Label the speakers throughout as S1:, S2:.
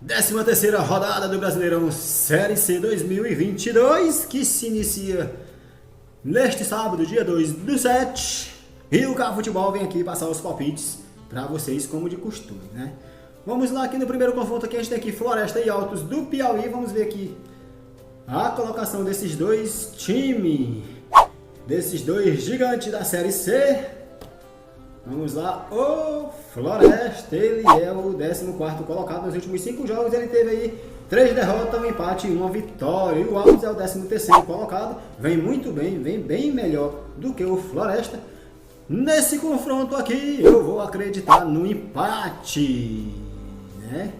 S1: 13ª rodada do Brasileirão Série C 2022, que se inicia neste sábado, dia 2/7. E o Cabo Futebol vem aqui passar os palpites para vocês, como de costume, né? Vamos lá, aqui no primeiro confronto aqui, a gente tem aqui Floresta e Altos do Piauí. Vamos ver aqui a colocação desses dois times, desses dois gigantes da Série C. Vamos lá, o Floresta, ele é o 14º colocado nos últimos 5 jogos, ele teve aí 3 derrotas, um empate e uma vitória. E o Altos é o 13º colocado, vem muito bem, vem bem melhor do que o Floresta. Nesse confronto aqui, eu vou acreditar no empate, né?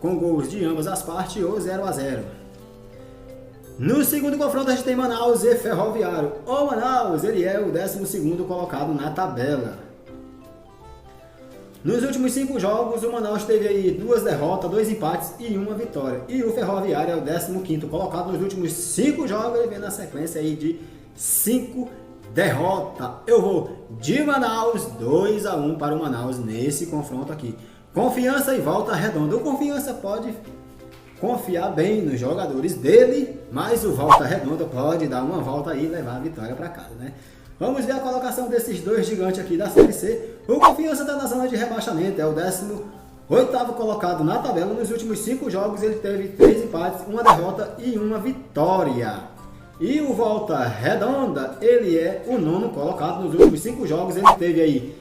S1: Com gols de ambas as partes ou 0-0. No segundo confronto a gente tem Manaus e Ferroviário. O Manaus, ele é o 12º colocado na tabela. Nos últimos 5 jogos, o Manaus teve aí 2 derrotas, 2 empates e uma vitória. E o Ferroviário é o 15º colocado. Nos últimos 5 jogos, ele vem na sequência aí de 5 derrotas. Eu vou de Manaus, 2-1 para o Manaus nesse confronto aqui. Confiança e Volta Redonda. O Confiança pode confiar bem nos jogadores dele, mas o Volta Redonda pode dar uma volta aí e levar a vitória para casa, né? Vamos ver a colocação desses dois gigantes aqui da Série C. O Confiança está na zona de rebaixamento, é o 18º colocado na tabela. Nos últimos 5 jogos ele teve 3 empates, uma derrota e uma vitória. E o Volta Redonda, ele é o 9º colocado. Nos últimos 5 jogos ele teve aí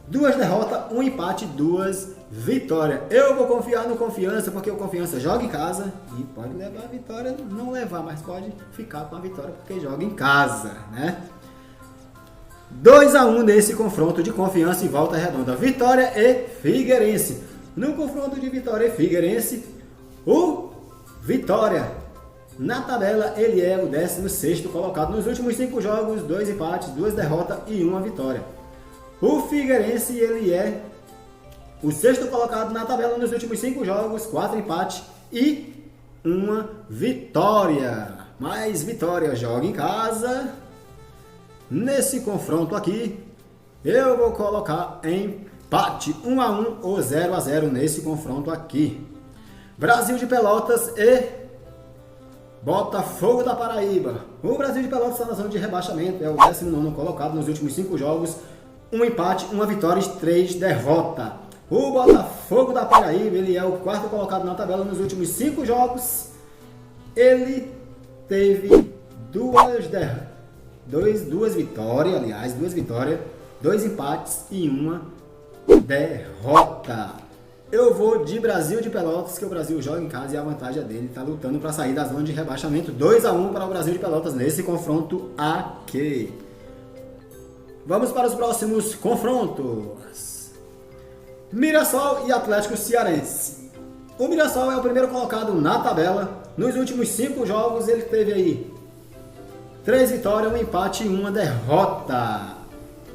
S1: 2 derrotas, um empate e 2 vitórias. Eu vou confiar no Confiança, porque o Confiança joga em casa e pode levar a vitória, não levar, mas pode ficar com a vitória porque joga em casa, né? 2-1 nesse confronto de Confiança e Volta Redonda. Vitória e Figueirense. No confronto de Vitória e Figueirense, o Vitória na tabela ele é o 16º colocado. Nos últimos 5 jogos, 2 empates, 2 derrotas e uma vitória. O Figueirense ele é o 6º colocado na tabela. Nos últimos 5 jogos, 4 empates e uma vitória. Mais vitória, joga em casa. Nesse confronto aqui, eu vou colocar empate 1-1 ou 0-0 nesse confronto aqui. Brasil de Pelotas e Botafogo da Paraíba. O Brasil de Pelotas está na zona de rebaixamento, é o 19º colocado nos últimos 5 jogos, um empate, uma vitória e 3 derrotas. O Botafogo da Paraíba, ele é o 4º colocado na tabela. Nos últimos 5 jogos, ele teve 2 vitórias, 2 empates e uma derrota. Eu vou de Brasil de Pelotas, que o Brasil joga em casa e a vantagem é dele, está lutando para sair da zona de rebaixamento. 2-1 para o Brasil de Pelotas nesse confronto aqui. Vamos para os próximos confrontos. Mirassol e Atlético Cearense. O Mirassol é o primeiro colocado na tabela. Nos últimos 5 jogos ele teve aí 3 vitórias, um empate e uma derrota.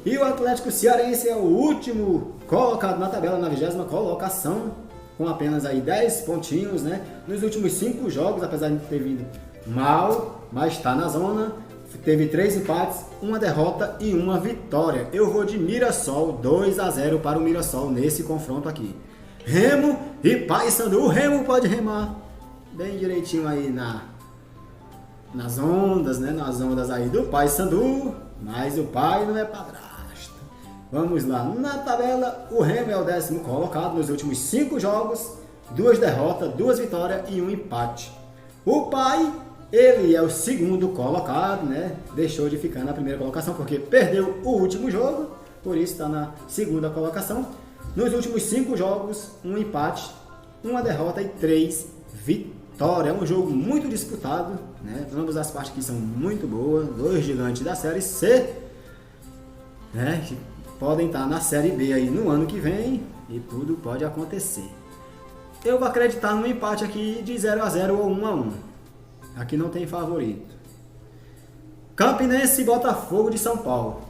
S1: E o Atlético Cearense é o último colocado na tabela, na 20ª colocação, com apenas aí 10 pontinhos, né? Nos últimos 5 jogos, apesar de ter vindo mal, mas está na zona. Teve 3 empates, uma derrota e uma vitória. Eu vou de Mirassol, 2-0 para o Mirassol nesse confronto aqui. Remo e Paysandu. O Remo pode remar bem direitinho aí nas ondas, né? Nas ondas aí do Paysandu, mas o pai não é padrasto. Vamos lá, na tabela, o Remo é o 10º colocado nos últimos 5 jogos, 2 derrotas, 2 vitórias e um empate. O pai, ele é o 2º colocado, né? Deixou de ficar na primeira colocação porque perdeu o último jogo, por isso está na 2ª colocação. Nos últimos 5 jogos, um empate, uma derrota e 3 vitórias. É um jogo muito disputado, né? Ambas as partes aqui são muito boas, 2 gigantes da Série C, né? Que podem estar na Série B aí no ano que vem e tudo pode acontecer. Eu vou acreditar no empate aqui de 0-0 ou 1-1. Aqui não tem favorito. Campinense e Botafogo de São Paulo.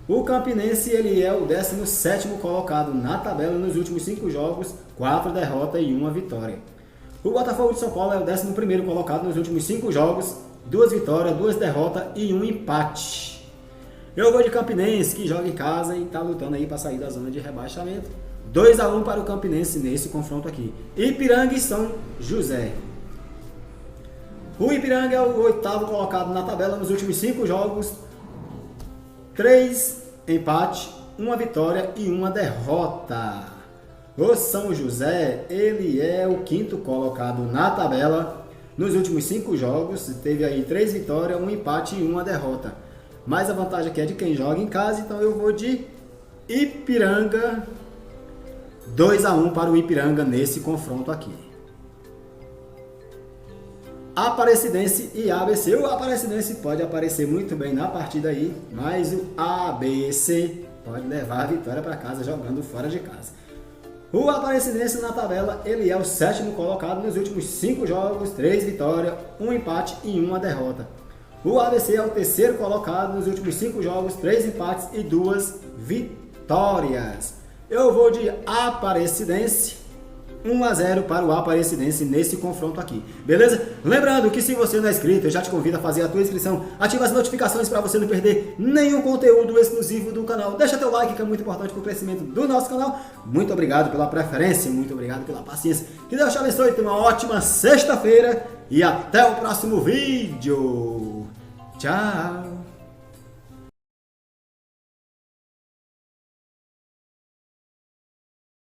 S1: O Campinense ele é o 17º colocado na tabela. Nos últimos 5 jogos, 4 derrotas e uma vitória. O Botafogo de São Paulo é o 11º colocado nos últimos 5 jogos, 2 vitórias, 2 derrotas e um empate. Eu vou de Campinense, que joga em casa e está lutando aí para sair da zona de rebaixamento. 2-1 para o Campinense nesse confronto aqui. Ipiranga e São José. O Ipiranga é o 8º colocado na tabela nos últimos 5 jogos. 3 empates, 1 vitória e 1 derrota. O São José, ele é o 5º colocado na tabela nos últimos 5 jogos. Teve aí 3 vitórias, 1 empate e 1 derrota. Mas a vantagem aqui é de quem joga em casa, então eu vou de Ipiranga. 2-1 para o Ipiranga nesse confronto aqui. Aparecidense e ABC. O Aparecidense pode aparecer muito bem na partida aí, mas o ABC pode levar a vitória para casa jogando fora de casa. O Aparecidense na tabela, ele é o 7º colocado nos últimos 5 jogos, 3 vitórias, 1 empate e 1 derrota. O ABC é o 3º colocado nos últimos 5 jogos, 3 empates e 2 vitórias. Eu vou de Aparecidense. 1-0 para o Aparecidense nesse confronto aqui, beleza? Lembrando que se você não é inscrito, eu já te convido a fazer a tua inscrição, ativa as notificações para você não perder nenhum conteúdo exclusivo do canal. Deixa teu like, que é muito importante para o crescimento do nosso canal. Muito obrigado pela preferência, muito obrigado pela paciência. Que Deus te abençoe, tenha uma ótima sexta-feira e até o próximo vídeo. Tchau!